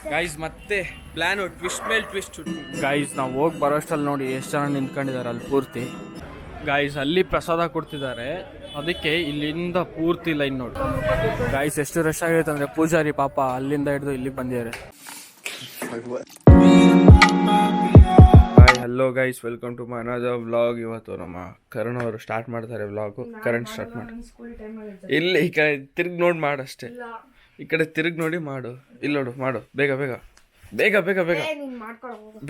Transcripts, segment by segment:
Guys ಮತ್ತೆ plan twist ಮೇಲೆ twist. Guys ನಾವು ಹೋಗಿ ಬರೋಷ್ಟಲ್ಲಿ ನೋಡಿ ಎಷ್ಟು ಜನ ನಿಂತ್ಕೊಂಡಿದ್ದಾರೆ ಅಲ್ಲಿ ಪೂರ್ತಿ. ಗೈಸ್ ಅಲ್ಲಿ ಪ್ರಸಾದ ಕೊಡ್ತಿದ್ದಾರೆ, ಅದಕ್ಕೆ ಇಲ್ಲಿಂದ ಪೂರ್ತಿ ಲೈನ್ ನೋಡಿ. ಗೈಸ್ ಎಷ್ಟು ರಶ್ ಆಗೈತೆ ಅಂದರೆ ಪೂಜಾರಿ ಪಾಪ ಅಲ್ಲಿಂದ ಹಿಡಿದು ಇಲ್ಲಿಗೆ ಬಂದಿದ್ದಾರೆ. Hi hello guys, welcome to my another vlog. ಇವತ್ತು ನಮ್ಮ ಕರಣ್ ಅವರು ಸ್ಟಾರ್ಟ್ ಮಾಡ್ತಾರೆ ವ್ಲಾಗು. ಕರಣ್ ಸ್ಟಾರ್ಟ್ ಮಾಡಿ. ಇಲ್ಲಿ ಈ ಕಡೆ ತಿರ್ಗಿ ನೋಡಿ ಮಾಡಷ್ಟೇ, ಈ ಕಡೆ ತಿರುಗಿ ನೋಡಿ ಮಾಡು. ಇಲ್ಲಿ ನೋಡು, ಮಾಡು ಬೇಗ ಬೇಗ ಬೇಗ ಬೇಗ ಬೇಗ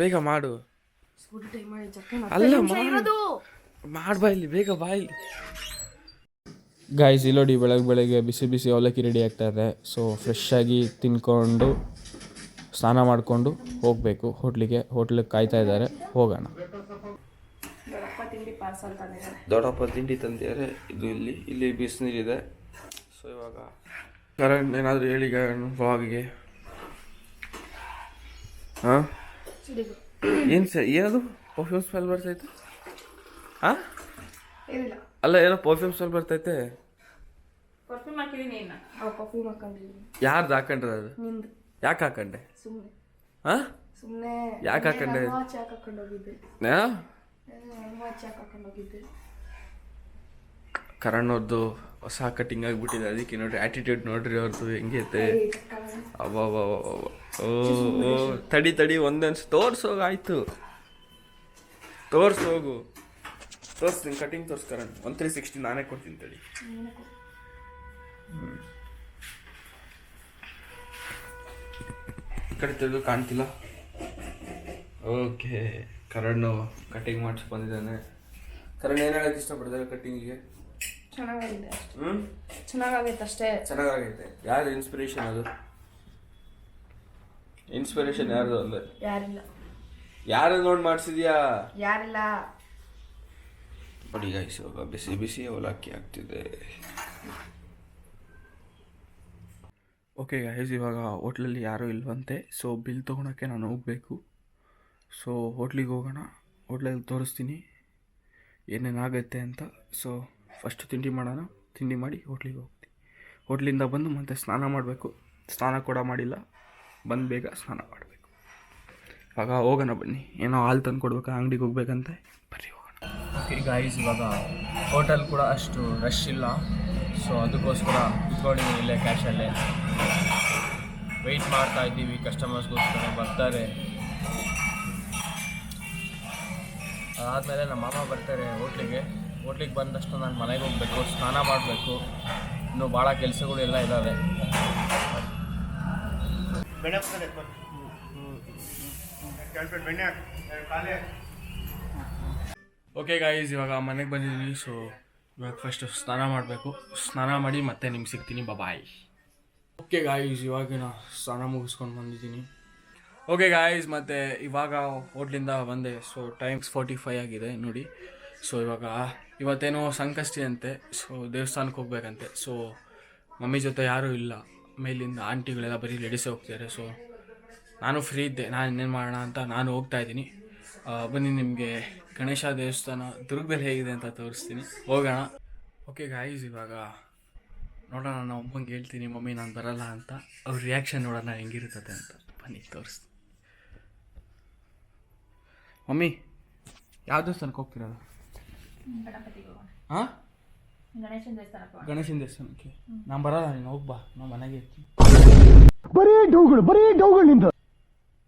ಬೇಗ ಮಾಡು. ಅಲ್ಲ ಮಾಡ್ಬಾ, ಇಲ್ಲಿ ಬೇಗ ಬಾ ಇಲ್ಲಿ. ಗಾಯ್ಸ್ ಇಲ್ಲಿ ನೋಡಿ, ಬೆಳಗ್ಗೆ ಬಿಸಿ ಬಿಸಿ ಅವಲಕ್ಕಿ ರೆಡಿ ಆಗ್ತಾ ಇದೆ. ಸೊ ಫ್ರೆಶ್ ಆಗಿ ತಿನ್ಕೊಂಡು ಸ್ನಾನ ಮಾಡಿಕೊಂಡು ಹೋಗಬೇಕು ಹೋಟ್ಲಿಗೆ ಕಾಯ್ತಾ ಇದ್ದಾರೆ, ಹೋಗೋಣ. ದೊಡ್ಡಪ್ಪ ತಿಂಡಿ ತಂದಿದ್ದಾರೆ. ಇದು ಇಲ್ಲಿ ಬಿಸಿನೀರಿದೆ. ಸೊ ಇವಾಗ ಕರಣ್ ಏನಾದರೂ ಹೇಳಿ ವ್ಲಾಗಿಗೆ. ಹಾಂ ಏನು ಸರ್, ಏನದು ಪರ್ಫ್ಯೂಮ್ ಸ್ಮೆಲ್ ಬರ್ತೈತೆ? ಹಾಂ ಅಲ್ಲ, ಏನೋ ಪರ್ಫ್ಯೂಮ್ ಸ್ಮೆಲ್ ಬರ್ತೈತೆ. ಯಾರ್ದು ಹಾಕೊಂಡ್ರೆ ಅದು? ಯಾಕೆ ಹಾಕೊಂಡೆ? ಹಾಂ ಯಾಕೆ ಹಾಕೊಂಡೆ? ಕರಣ್ ಅವ್ರದ್ದು ಹೊಸ ಕಟಿಂಗ್ ಆಗಿಬಿಟ್ಟಿದೆ, ಅದಕ್ಕೆ ನೋಡ್ರಿ ಆ್ಯಟಿಟ್ಯೂಡ್ ನೋಡ್ರಿ ಅವ್ರದ್ದು ಹೆಂಗೈತೆ. ಅಬ್ಬ ಓ ತಡಿ ಒಂದೊಂದು ತೋರ್ಸೋಗಾಯ್ತು. ತೋರ್ಸೋಗು, ನಿನ್ನ ಕಟಿಂಗ್ ತೋರ್ಸ್ ಕರಣ್. 1 360 ನಾನೇ ಕೊಡ್ತೀನಿ ತಡಿ. ಈ ಕಡೆ ತೆಗೆದು ಕಾಣ್ತಿಲ್ಲ. ಓಕೆ, ಕರಣ್ ಕಟಿಂಗ್ ಮಾಡಿಸಿ ಬಂದಿದ್ದಾನೆ. ಕರಣ್ ಏನು ಹೇಳಕ್ಕೆ ಇಷ್ಟಪಡ್ತಾರೆ ಕಟಿಂಗಿಗೆ? ಚೆನ್ನಾಗೈತೆ ಅಷ್ಟೇ. ಚೆನ್ನಾಗೈತೆ. ಯಾರು ಇನ್ಸ್ಪಿರೇಷನ್? ಅದು ಇನ್ಸ್ಪಿರೇಷನ್ ಯಾರ್ದು? ಅಂದ್ರೆ ಯಾರಿಲ್ಲ. ಯಾರು ನೋಡಿ ಮಾಡಿಸಿದ್ಯಾ? ಯಾರಿಲ್ಲ. ನೋಡಿ ಗೈಸ್, ಇವಾಗ ಬಿಸಿ ಬಿಸಿ ಅವಲಕ್ಕಿ ಆಗ್ತಿದೆ. ಓಕೆ ಗೈಸ್, ಇವಾಗ ಹೋಟ್ಲಲ್ಲಿ ಯಾರೂ ಇಲ್ವಂತೆ. ಸೊ ಬಿಲ್ ತೊಗೊಳಕ್ಕೆ ನಾನು ಹೋಗಬೇಕು. ಸೊ ಹೋಟ್ಲಿಗೆ ಹೋಗೋಣ. ಹೋಟ್ಲಲ್ಲಿ ತೋರಿಸ್ತೀನಿ ಏನೇನಾಗತ್ತೆ ಅಂತ. ಸೊ ಫಸ್ಟು ತಿಂಡಿ ಮಾಡೋಣ. ತಿಂಡಿ ಮಾಡಿ ಹೋಟ್ಲಿಗೆ ಹೋಗ್ತೀನಿ. ಹೋಟ್ಲಿಂದ ಬಂದು ಮತ್ತೆ ಸ್ನಾನ ಮಾಡಬೇಕು. ಸ್ನಾನ ಕೂಡ ಮಾಡಿಲ್ಲ, ಬಂದು ಬೇಗ ಸ್ನಾನ ಮಾಡಬೇಕು. ಇವಾಗ ಹೋಗೋಣ ಬನ್ನಿ. ಏನೋ ಹಾಲು ತಂದು ಕೊಡ್ಬೇಕು, ಅಂಗಡಿಗೆ ಹೋಗ್ಬೇಕಂತೆ. ಬರ್ರಿ ಹೋಗೋಣ. ಓಕೆ ಗಾಯ್ಸ್, ಇವಾಗ ಹೋಟೆಲ್ ಕೂಡ ಅಷ್ಟು ರಶ್ ಇಲ್ಲ. ಸೊ ಅದಕ್ಕೋಸ್ಕರ ಕುತ್ಕೊಂಡಿದ್ದೀನಿ ಇಲ್ಲೇ ಕ್ಯಾಶಲ್ಲೇ. ವೆಯ್ಟ್ ಮಾಡ್ತಾ ಇದ್ದೀವಿ, ಕಸ್ಟಮರ್ಸ್ಗೋಸ್ಕರ ಬರ್ತಾರೆ. ಅದಾದಮೇಲೆ ನಮ್ಮ ಮಾಮ ಬರ್ತಾರೆ ಹೋಟ್ಲಿಗೆ ಬಂದಷ್ಟು ನಾನು ಮನೆಗೆ ಹೋಗಬೇಕು, ಸ್ನಾನ ಮಾಡಬೇಕು. ಇನ್ನೂ ಭಾಳ ಕೆಲಸಗಳೆಲ್ಲ ಇದ್ದಾವೆ. ಓಕೆ ಗಾಯ್ಸ್, ಇವಾಗ ಮನೆಗೆ ಬಂದಿದ್ದೀವಿ. ಸೊ ಇವಾಗ ಫಸ್ಟ್ ಸ್ನಾನ ಮಾಡಬೇಕು. ಸ್ನಾನ ಮಾಡಿ ಮತ್ತೆ ನಿಮ್ಗೆ ಸಿಗ್ತೀನಿ. ಬಾಯ್. ಓಕೆ ಗಾಯ್ಸ್, ಇವಾಗಿನ ಸ್ನಾನ ಮುಗಿಸ್ಕೊಂಡು ಬಂದಿದ್ದೀನಿ. ಓಕೆ ಗಾಯ್ಸ್, ಮತ್ತು ಇವಾಗ ಹೋಟ್ಲಿಂದ ಬಂದೆ. ಸೊ ಟೈಮ್ 6:45 ಆಗಿದೆ ನೋಡಿ. ಸೊ ಇವತ್ತೇನೋ ಸಂಕಷ್ಟಿ ಅಂತೆ. ಸೊ ದೇವಸ್ಥಾನಕ್ಕೆ ಹೋಗ್ಬೇಕಂತೆ. ಸೊ ಮಮ್ಮಿ ಜೊತೆ ಯಾರೂ ಇಲ್ಲ, ಮೇಲಿಂದ ಆಂಟಿಗಳೆಲ್ಲ ಬರೀ ಲೇಡೀಸೇ ಹೋಗ್ತಿದ್ದಾರೆ. ಸೊ ನಾನು ಫ್ರೀ ಇದ್ದೆ, ನಾನು ಇನ್ನೇನು ಮಾಡೋಣ ಅಂತ ನಾನು ಹೋಗ್ತಾಯಿದ್ದೀನಿ. ಬನ್ನಿ, ನಿಮಗೆ ಗಣೇಶ ದೇವಸ್ಥಾನ ದುರ್ಗದಲ್ಲಿ ಹೇಗಿದೆ ಅಂತ ತೋರಿಸ್ತೀನಿ. ಹೋಗೋಣ. ಓಕೆ ಗಾಯ್ಸ್, ಇವಾಗ ನೋಡೋಣ. ನಾನು ಅಮ್ಮಂಗೆ ಹೇಳ್ತೀನಿ ಮಮ್ಮಿ ನಾನು ಬರಲ್ಲ ಅಂತ. ಅವ್ರ ರಿಯಾಕ್ಷನ್ ನೋಡೋಣ ಹೆಂಗಿರ್ತದೆ ಅಂತ. ಬನ್ನಿ ತೋರಿಸ್ತೀನಿ. ಮಮ್ಮಿ ಯಾವ ದೇವಸ್ಥಾನಕ್ಕೆ ಹೋಗ್ತಿರೋದು? ಹಾಂ, ಗಣೇಶನ ದೇವಸ್ಥಾನಕ್ಕೆ. ನಾನು ಬರಲ್ಲ, ನೀನು ಹೋಗ್ಬಾ, ನಾವು ಮನೆಗೆ ಇರ್ತೀನಿ. ಬರೀ ಡೌಗಳು ನಿಂದು.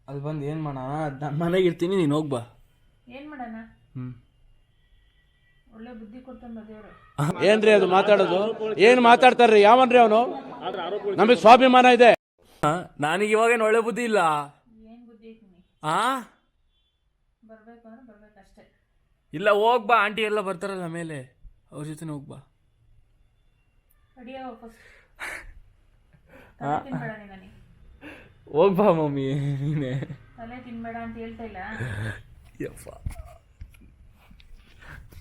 ಅಲ್ಲಿ ಬಂದು ಏನು ಮಾಡೋಣ? ನಾನು ಮನೆಗೆ ಇರ್ತೀನಿ, ನೀನು ಹೋಗ್ಬಾ. ಏನು ಮಾಡೋಣ? ಒಳ್ಳೆ ಬುದ್ಧಿ ಕೊಡ್ತಾನೆ ದೇವರು. ಏನ್ರಿ ಅದು ಮಾತಾಡೋದು? ಏನು ಮಾತಾಡ್ತಾರ್ರಿ? ಯಾವನ್ರಿ ಅವನು? ನಮಗೆ ಸ್ವಾಭಿಮಾನ ಇದೆ. ನನಗೆ ಇವಾಗೇನು ಒಳ್ಳೆ ಬುದ್ಧಿ ಇಲ್ಲ. ಏನು ಬುದ್ಧಿ ಐತಿ? ಬರ್ಬೇಕು ಅಂದ್ರೆ ಬರ್ಬೇಕಷ್ಟೇ. ಇಲ್ಲ, ಹೋಗ್ಬಾ. ಆಂಟಿ ಎಲ್ಲ ಬರ್ತಾರಲ್ಲ ಮೇಲೆ, ಅವ್ರ ಜೊತೆ ಹೋಗ್ಬಾ. ಹೋಗ್ಬಾ ಮಮ್ಮಿ, ನೀನೆ ತಲೆ ತಿನ್ಬೇಡ ಅಂತ ಹೇಳ್ತಾ ಇಲ್ಲ. ಯಪ್ಪ.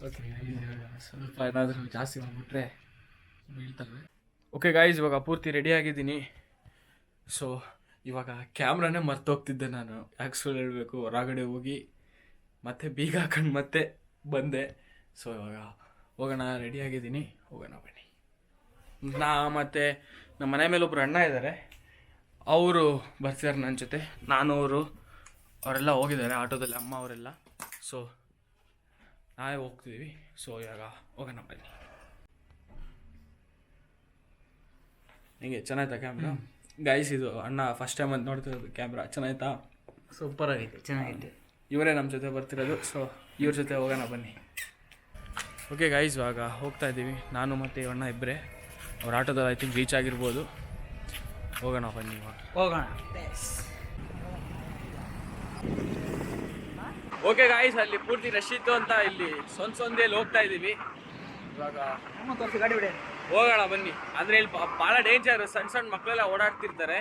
ಓಕೆ, ಸ್ವಲ್ಪ ಏನಾದರೂ ಜಾಸ್ತಿ ಮಾಡ್ಬಿಟ್ರೆ ಬೀಳ್ತವೆ. ಓಕೆ ಗಾಯ್ಸ್, ಇವಾಗ ಪೂರ್ತಿ ರೆಡಿ ಆಗಿದ್ದೀನಿ. ಸೊ ಇವಾಗ ಕ್ಯಾಮ್ರಾನೇ ಮರ್ತೋಗ್ತಿದ್ದೆ ನಾನು. ಯಾಕೆ ಸುಳ್ಳು ಹೇಳಬೇಕು, ಹೊರಗಡೆ ಹೋಗಿ ಮತ್ತೆ ಬೀಗ ಹಾಕೊಂಡು ಮತ್ತೆ ಬಂದೆ. ಸೊ ಇವಾಗ ಹೋಗೋಣ, ರೆಡಿಯಾಗಿದ್ದೀನಿ, ಹೋಗೋಣ ಬನ್ನಿ. ಮತ್ತು ನಮ್ಮ ಮನೆ ಮೇಲೆ ಒಬ್ಬರು ಅಣ್ಣ ಇದ್ದಾರೆ. ಅವರು ಬರ್ತಿದ್ದಾರೆ ನನ್ನ ಜೊತೆ. ನಾನು ಅವರೆಲ್ಲ ಹೋಗಿದ್ದಾರೆ ಆಟೋದಲ್ಲಿ, ಅಮ್ಮ ಅವರೆಲ್ಲ. ಸೊ ನಾವೇ ಹೋಗ್ತಿದ್ದೀವಿ. ಸೊ ಇವಾಗ ಹೋಗೋಣ ಬನ್ನಿ. ಹಿಂಗೆ ಚೆನ್ನಾಯ್ತಾ ಕ್ಯಾಮ್ರಾ? ಗೈಸ್ ಇದು ಅಣ್ಣ ಫಸ್ಟ್ ಟೈಮ್ ಅಂತ ನೋಡ್ತಿರೋದು ಕ್ಯಾಮ್ರಾ. ಚೆನ್ನಾಯ್ತಾ? ಸೂಪರ್ ಆಗೈತೆ, ಚೆನ್ನಾಗೈತೆ. ಇವರೇ ನಮ್ಮ ಜೊತೆ ಬರ್ತಿರೋದು. ಸೊ ಇವ್ರ ಜೊತೆ ಹೋಗೋಣ ಬನ್ನಿ. ಓಕೆ ಗೈಸ್, ಇವಾಗ ಹೋಗ್ತಾ ಇದ್ದೀವಿ ನಾನು ಮತ್ತು ಅಣ್ಣ ಇಬ್ಬರೇ. ಅವ್ರ ಆಟೋದಲ್ಲಿ ಐ ಥಿಂಕ್ ರೀಚ್ ಆಗಿರ್ಬೋದು. ಹೋಗೋಣ ಬನ್ನಿ ಇವಾಗ. ಹೋಗೋಣ. ಓಕೆ ಗಾಯ್ಸ್, ಅಲ್ಲಿ ಪೂರ್ತಿ ರಶ್ ಇತ್ತು ಅಂತ ಇಲ್ಲಿ ಸೊಂದೇಲಿ ಹೋಗ್ತಾ ಇದ್ದೀವಿ. ಇವಾಗ ಗಾಡಿ ಬಿಡಿ, ಹೋಗೋಣ ಬನ್ನಿ. ಅಂದರೆ ಇಲ್ಲಿ ಭಾಳ ಡೇಂಜರ್, ಸಣ್ಣ ಮಕ್ಕಳೆಲ್ಲ ಓಡಾಡ್ತಿರ್ತಾರೆ.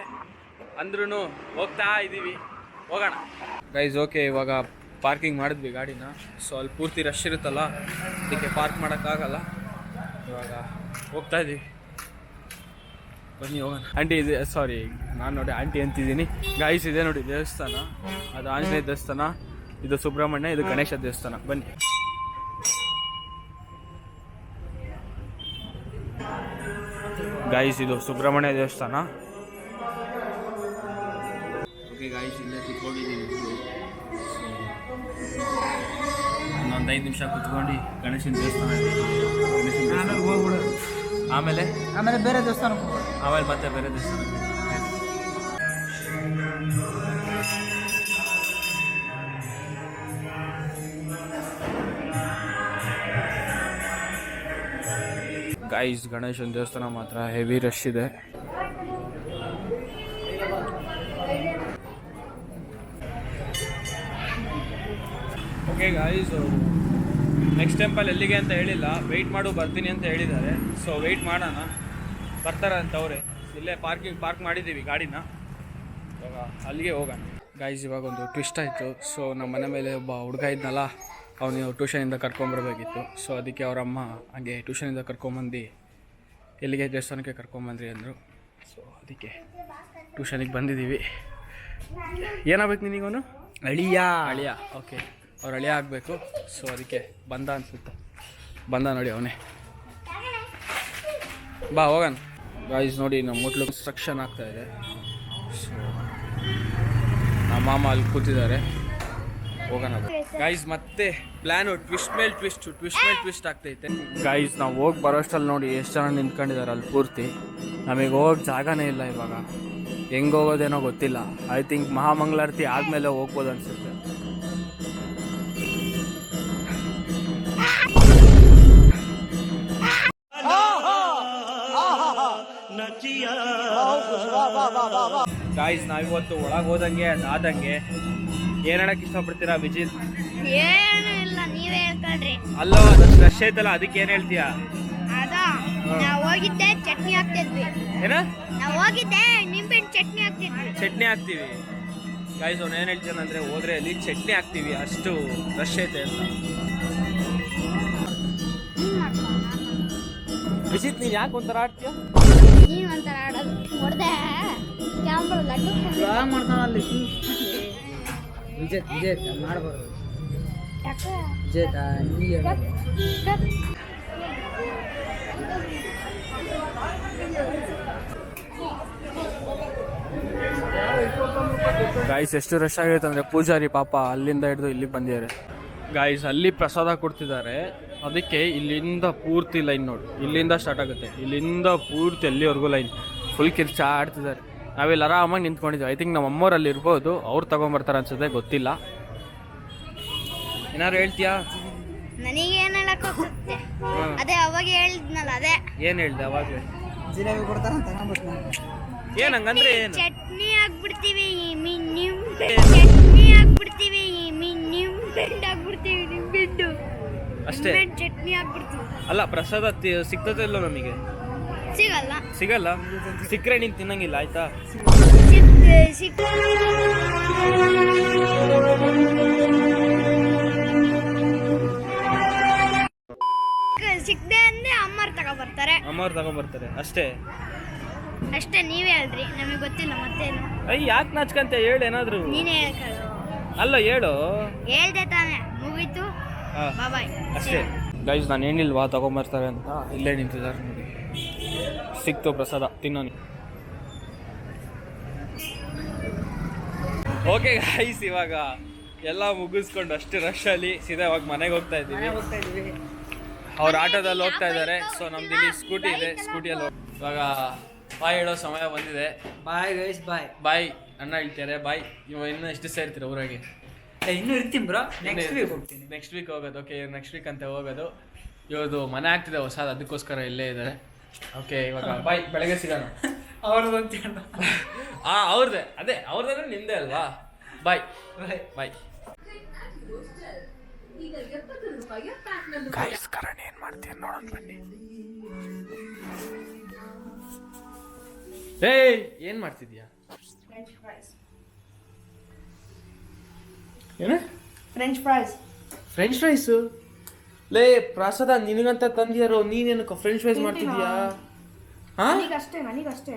ಅಂದ್ರೂ ಹೋಗ್ತಾ ಇದ್ದೀವಿ, ಹೋಗೋಣ ಗೈಸ್. ಓಕೆ, ಇವಾಗ ಪಾರ್ಕಿಂಗ್ ಮಾಡಿದ್ವಿ ಗಾಡಿನ. ಸೊ ಅಲ್ಲಿ ಪೂರ್ತಿ ರಶ್ ಇರುತ್ತಲ್ಲ, ಅದಕ್ಕೆ ಪಾರ್ಕ್ ಮಾಡೋಕ್ಕಾಗಲ್ಲ. ಇವಾಗ ಹೋಗ್ತಾ ಇದ್ದೀವಿ, ಬನ್ನಿ ಹೋಗೋಣ. ಆಂಟಿ ಇದೆ, ಸಾರಿ ನಾನು ನೋಡಿ ಆಂಟಿ ಅಂತಿದ್ದೀನಿ. ಗಾಯ್ಸ್ ಇದೆ ನೋಡಿ ದೇವಸ್ಥಾನ, ಅದು ಆಂಜನೇಯ ದೇವಸ್ಥಾನ, ಇದು ಸುಬ್ರಹ್ಮಣ್ಯ, ಇದು ಗಣೇಶ ದೇವಸ್ಥಾನ. ಬನ್ನಿ. ಗಾಯ್ಸ್ ಇದು ಸುಬ್ರಹ್ಮಣ್ಯ ದೇವಸ್ಥಾನ. ಓಕೆ ಗಾಯ್ಸ್, ಇಲ್ಲೇ ಕುತ್ಕೊಂಡಿದ್ದೀವಿ. ಇನ್ನೊಂದು 5 ನಿಮಿಷ ಕುತ್ಕೊಂಡು ಗಣೇಶನ ದೇವಸ್ಥಾನ ಆಮೇಲೆ ಬೇರೆ ದೇವಸ್ಥಾನ, ಆಮೇಲೆ ಮತ್ತೆ ಬೇರೆ ದೇವಸ್ಥಾನ. ಗೈಸ್ ಗಣೇಶನ ದೇವಸ್ಥಾನ ಮಾತ್ರ ಹೆವಿ ರಶ್ ಇದೆ. ಓಕೆ ಗಾಯ್ಸ್, ನೆಕ್ಸ್ಟ್ ಟೆಂಪಲ್ ಎಲ್ಲಿಗೆ ಅಂತ ಹೇಳಿಲ್ಲ, ವೆಯ್ಟ್ ಮಾಡು ಬರ್ತೀನಿ ಅಂತ ಹೇಳಿದ್ದಾರೆ. ಸೊ ವೆಯ್ಟ್ ಮಾಡೋಣ, ಬರ್ತಾರೆ ಅಂತ ಅವರೇ. ಇಲ್ಲೇ ಪಾರ್ಕ್ ಮಾಡಿದ್ದೀವಿ ಗಾಡಿನ, ಇವಾಗ ಅಲ್ಲಿಗೆ ಹೋಗೋಣ. ಗಾಯ್ಸ್ ಇವಾಗ ಒಂದು ಟ್ವಿಸ್ಟ್ ಆಯಿತು. ಸೊ ನಮ್ಮ ಮನೆ ಮೇಲೆ ಒಬ್ಬ ಹುಡುಗ ಇದ್ನಲ್ಲ, ಅವನು ಟ್ಯೂಷನಿಂದ ಕರ್ಕೊಂಬರ್ಬೇಕಿತ್ತು. ಸೊ ಅದಕ್ಕೆ ಅವರಮ್ಮ ಹಾಗೆ ಟ್ಯೂಷನಿಂದ ಕರ್ಕೊಂಬಂದು ಎಲ್ಲಿಗೆ ದೇವಸ್ಥಾನಕ್ಕೆ ಕರ್ಕೊಂಬಂದ್ರಿ ಅಂದರು. ಸೊ ಅದಕ್ಕೆ ಟ್ಯೂಷನಿಗೆ ಬಂದಿದ್ದೀವಿ. ಏನಾಗಬೇಕು ನಿನಗವನು? ಅಳಿಯ. ಓಕೆ, ಅವ್ರು ಅಳಿಯ ಆಗಬೇಕು. ಸೊ ಅದಕ್ಕೆ ಬಂದ ಅನಿಸುತ್ತೆ, ಬಂದ ನೋಡಿ ಅವನೇ. ಬಾ ಹೋಗೋಣ. ಗಾಯ್ಸ್ ನೋಡಿ, ನಮ್ಮ ಹೋಟ್ಲು ಕನ್ಸ್ಟ್ರಕ್ಷನ್ ಆಗ್ತಾಯಿದೆ. ಸೊ ನಮ್ಮ ಮಾಮ ಅಲ್ಲಿ ಕೂತಿದ್ದಾರೆ, ಹೋಗೋಣ ಗಾಯ್ಸ್. ಮತ್ತೆ ಪ್ಲ್ಯಾನು ಟ್ವಿಸ್ಟ್ ಮೇಲೆ ಟ್ವಿಸ್ಟ್ ಆಗ್ತೈತೆ ಗಾಯ್ಸ್. ನಾವು ಹೋಗಿ ಬರೋಷ್ಟಲ್ಲಿ ನೋಡಿ ಎಷ್ಟು ಜನ ನಿಂತ್ಕೊಂಡಿದ್ದಾರೆ ಅಲ್ಲಿ ಪೂರ್ತಿ. ನಮಗೆ ಹೋಗೋಕ್ಕೆ ಜಾಗನೇ ಇಲ್ಲ ಇವಾಗ. ಹೆಂಗೆ ಹೋಗೋದೇನೋ ಗೊತ್ತಿಲ್ಲ. ಐ ಥಿಂಕ್ ಮಹಾಮಂಗಳಾರತಿ ಆದಮೇಲೆ ಹೋಗ್ಬೋದು ಅನಿಸುತ್ತೆ. ಗಾಯ್ಸ್ ನಾವಿವತ್ತು ಒಳಗೆ ಹೋದಂಗೆ ಅದಾದಂಗೆ ಏನು ಹೇಳಕ್ಕೆ ಇಷ್ಟಪಡ್ತೀರಾ ವಿಜಿತ್? ಏನು ಇಲ್ಲ, ನೀವೇ ಹೇಳ್ಕೊಳ್ರಿ. ಅಲ್ಲ, ಅದಷ್ಟು ರಶ್ ಐತಲ್ಲ, ಅದಕ್ಕೆ ಏನು ಹೇಳ್ತೀಯಾ? ನಾವು ಹೋಗಿದ್ದೆ ಚಟ್ನಿ ಹಾಕ್ತಿದ್ವಿ. ಏನ? ನಾವು ಹೋಗಿದ್ದೆ ನಿಂಬೆಹಣ್ಣು ಚಟ್ನಿ ಹಾಕ್ತಿದ್ವಿ. ಚಟ್ನಿ ಹಾಕ್ತೀವಿ ಗಾಯ್ಸ್. ಅವ್ನು ಏನು ಹೇಳ್ತಾನಂದ್ರೆ ಹೋದ್ರೆ ಅಲ್ಲಿ ಚಟ್ನಿ ಹಾಕ್ತೀವಿ, ಅಷ್ಟು ರಶ್ ಐತೆ ಅಂತ. ವಿಜಿತ್ ನೀನು ಯಾಕೆ ಒಂಥರ ಆಡ್ತೀಯ? ನೀನು ಒಂಥರ ಆಡೋದು ಹೊಡೆದೆ ಕ್ಯಾಮ್ರಾ ಲಡ್ಡು ಮಾಡ್ತಾನಲ್ಲಿ ವಿಜೇತ ಮಾಡಬಾರ್ದು. ವಿಜೇತ ಗಾಯ್ಸ್ ಎಷ್ಟು ರಶ್ ಆಗೈತೆ ಅಂದರೆ ಪೂಜಾರಿ ಪಾಪ ಅಲ್ಲಿಂದ ಹಿಡಿದು ಇಲ್ಲಿಗೆ ಬಂದಿದ್ದಾರೆ ಗಾಯ್ಸ್. ಅಲ್ಲಿ ಪ್ರಸಾದ ಕೊಡ್ತಿದ್ದಾರೆ, ಅದಕ್ಕೆ ಇಲ್ಲಿಂದ ಪೂರ್ತಿ ಲೈನ್ ನೋಡಿ, ಇಲ್ಲಿಂದ ಸ್ಟಾರ್ಟ್ ಆಗುತ್ತೆ, ಇಲ್ಲಿಂದ ಪೂರ್ತಿ ಅಲ್ಲಿವರೆಗೂ ಲೈನ್ ಫುಲ್ ಕಿರ್ಚಾ ಆಡ್ತಿದ್ದಾರೆ. ನಾವಿಲ್ಲಿ ಆರಾಮಾಗಿ ನಿಂತ್ಕೊಂಡಿದ್ದೀವಿ. ಐ ಥಿಂಕ್ ನಮ್ಮ ಅಮ್ಮವ್ರು ಅಲ್ಲಿ ಇರ್ಬೋದು, ಅವ್ರು ತೊಗೊಂಬರ್ತಾರೆ ಅನ್ಸುತ್ತೆ, ಗೊತ್ತಿಲ್ಲ. ಏನಾದ್ರು ಹೇಳ್ತೀಯಾ? ನನಗೇನು ಹೇಳಕ್ ಹೋಗುತ್ತೆ, ಅದೇ ಅವಾಗ ಹೇಳಿದ್ನಲ್ಲ ಅದೇ. ಏನು ಹೇಳ್ದೆ ಅವಾಗಲೇ? ಜಿಲೇಬಿ ಕೊಡ್ತಾರಂತ ಏನು ಹಂಗಂದ್ರೆ ಏನು? ಚಟ್ನಿ ಹಾಕ್ಬಿಡ್ತೀವಿ, ಚಟ್ನಿ ಹಾಕ್ಬಿಡ್ತೀವಿ, ನಿಂಬೆಹಣ್ಣು ಹಾಕ್ಬಿಡ್ತೀವಿ, ನಿಂಬೆಹಣ್ಣು ಅಷ್ಟೇ, ಚಟ್ನಿ ಹಾಕ್ಬಿಡ್ತೀವಿ. ಅಲ್ಲ ಪ್ರಸಾದ ಸಿಗ್ತದೆ ಇಲ್ಲೋ ನಮಗೆ? ಸಿಗಲ್ಲ. ಸಿಕ್ಕರೆ ನೀನು ತಿನ್ನಂಗಿಲ್ಲ ಆಯ್ತಾ? ಸಿಕ್ಕದೆ ಅಂದ್ರೆ ಅಮ್ಮವ್ರು ತಗೊಂಬರ್ತಾರೆ ಅಷ್ಟೇ. ನೀವೇ ಹೇಳ್ರಿ, ನಮಗೆ ಗೊತ್ತಿಲ್ಲ ಮತ್ತೇನು. ಅಯ್ಯ ಯಾಕೆ ನಾಚ್ಕಂತ ಹೇಳು ಏನಾದ್ರು. ನೀನೇ ಹೇಳ್ಕೊಳ್ಳು. ಅಲ್ಲ ಹೇಳು. ಹೇಳ್ದೆ ತಾನೆ, ಮುಗೀತು, ಬಾಯ್ ಅಷ್ಟೇ ಗೈಸ್. ನಾನು ಏನಿಲ್ವಾ ತಗೊಂಬರ್ತಾರೆ ಅಂತ ಇಲ್ಲೇ ನಿಂತಿದ್ದಾರೆ ನೋಡಿ. ಸಿಕ್ತು ಪ್ರಸಾದ, ತಿನ್ನೋನಿ. ಓಕೆ ಗಾಯ್ಸ್, ಇವಾಗ ಎಲ್ಲ ಮುಗಿಸ್ಕೊಂಡು ಅಷ್ಟು ರಶಲ್ಲಿ ಸೀದಾ ಇವಾಗ ಮನೆಗೆ ಹೋಗ್ತಾ ಇದ್ದೀವಿ. ಹೋಗ್ತಾ ಇದೀವಿ. ಅವ್ರು ಆಟೋದಲ್ಲಿ ಹೋಗ್ತಾ ಇದ್ದಾರೆ. ಸೊ ನಮ್ದು ಇಲ್ಲಿ ಸ್ಕೂಟಿ ಇದೆ, ಸ್ಕೂಟಿಯಲ್ಲಿ ಇವಾಗ ಬಾಯ್ ಹೇಳೋ ಸಮಯ ಬಂದಿದೆ. Bye guys bye. ಬಾಯ್ ಅಣ್ಣ ಹೇಳ್ತಾರೆ ಬಾಯ್. ಇವಾಗ ಇನ್ನೂ ಎಷ್ಟು ದಿವಸ ಇರ್ತೀರ ಊರಾಗೆ? ಇನ್ನೂ ಇರ್ತೀನಿ ಬ್ರೋ, ನೆಕ್ಸ್ಟ್ ವೀಕ್ ಹೋಗ್ತೀನಿ. ನೆಕ್ಸ್ಟ್ ವೀಕ್ ಹೋಗೋದು. ಓಕೆ, ನೆಕ್ಸ್ಟ್ ವೀಕ್ ಅಂತ ಹೋಗೋದು. ಇವ್ರದ್ದು ಮನೆ ಆಗ್ತಿದೆ ಹೊಸದು, ಅದಕ್ಕೋಸ್ಕರ ಇಲ್ಲೇ ಇದ್ದಾರೆ. ಓಕೆ, ಇವಾಗ ಬಾಯ್, ಬೆಳಗ್ಗೆ ಸಿಗೋಣ. ಅವ್ರದ್ದು ಅಂತ ಅವ್ರದ್ದೇ, ಅದೇ ಅವ್ರದ್ದೇ, ನಿಂದೆ ಅಲ್ವಾ? ಬಾಯ್ ಬಾಯ್. ಗಾಯ್ಸ್, ಕರಣ್ ಏನ್ ಮಾಡ್ತೀಯ ನೋಡೋಣ ಬನ್ನಿ. ಏಯ್, ಏನ್ ಮಾಡ್ತಿದ್ಯಾ? ಏನ? French fries? ಲೇ ಪ್ರಸಾದ, ನಿನಗಂತ ತಂದಿಯಾರೋ, ನೀನೇನಕ್ಕ ಫ್ರೆಂಚ್ ಫ್ರೈಸ್ ಮಾಡ್ತಿದ್ಯಾ? ಹಾ, ನನಗಷ್ಟೇ